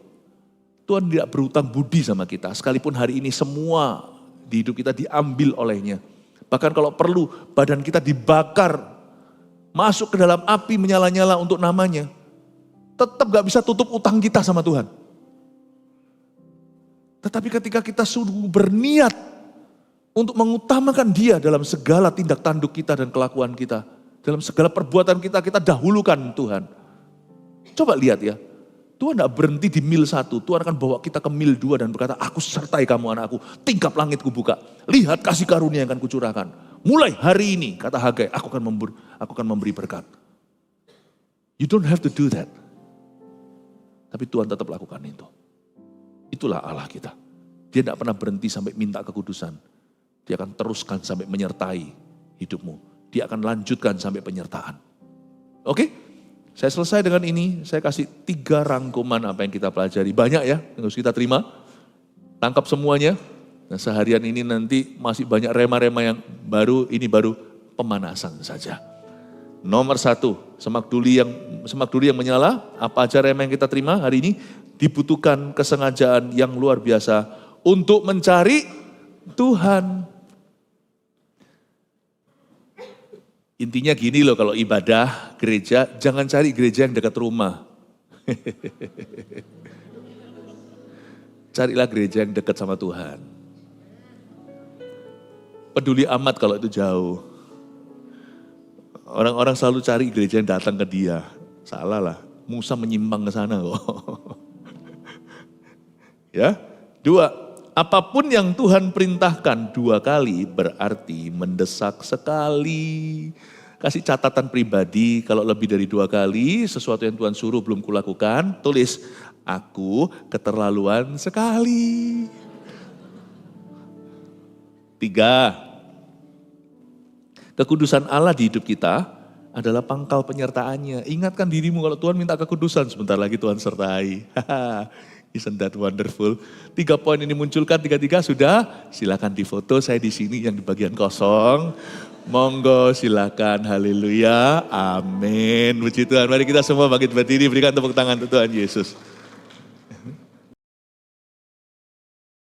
Tuhan tidak berhutang budi sama kita. Sekalipun hari ini semua di hidup kita diambil olehnya. Bahkan kalau perlu badan kita dibakar. Masuk ke dalam api menyala-nyala untuk namanya. Tetap gak bisa tutup utang kita sama Tuhan. Tetapi ketika kita sungguh berniat untuk mengutamakan Dia dalam segala tindak tanduk kita dan kelakuan kita. Dalam segala perbuatan kita, kita dahulukan Tuhan. Coba lihat ya, Tuhan tidak berhenti di mil 1, Tuhan akan bawa kita ke mil 2 dan berkata, aku sertai kamu anakku, tingkap langit kubuka, lihat kasih karunia yang akan kucurahkan. Mulai hari ini, kata Hagai, aku akan memberi berkat. You don't have to do that. Tapi Tuhan tetap lakukan itu. Itulah Allah kita. Dia tidak pernah berhenti sampai minta kekudusan. Dia akan teruskan sampai menyertai hidupmu. Dia akan lanjutkan sampai penyertaan. Oke? Saya selesai dengan ini, saya kasih 3 rangkuman apa yang kita pelajari. Banyak ya, yang harus kita terima. Tangkap semuanya. Nah, seharian ini nanti masih banyak rema-rema yang baru, ini baru pemanasan saja. Nomor 1, semak duri yang menyala. Apa aja rema yang kita terima hari ini? Dibutuhkan kesengajaan yang luar biasa untuk mencari Tuhan. Intinya gini loh, kalau ibadah gereja, jangan cari gereja yang dekat rumah. Carilah gereja yang dekat sama Tuhan. Peduli amat kalau itu jauh. Orang-orang selalu cari gereja yang datang ke dia. Salah lah, Musa menyimpang ke sana kok. Ya, 2, apapun yang Tuhan perintahkan 2 kali berarti mendesak sekali. Kasih catatan pribadi, kalau lebih dari 2 kali sesuatu yang Tuhan suruh belum kulakukan, tulis, aku keterlaluan sekali. 3, kekudusan Allah di hidup kita adalah pangkal penyertaannya. Ingatkan dirimu kalau Tuhan minta kekudusan, sebentar lagi Tuhan sertai. Isn't that wonderful? 3 poin ini munculkan, 3 sudah. Silakan difoto, saya di sini yang di bagian kosong. Monggo silakan, haleluya, amin. Puji Tuhan, mari kita semua bangkit berdiri, berikan tepuk tangan untuk Tuhan Yesus.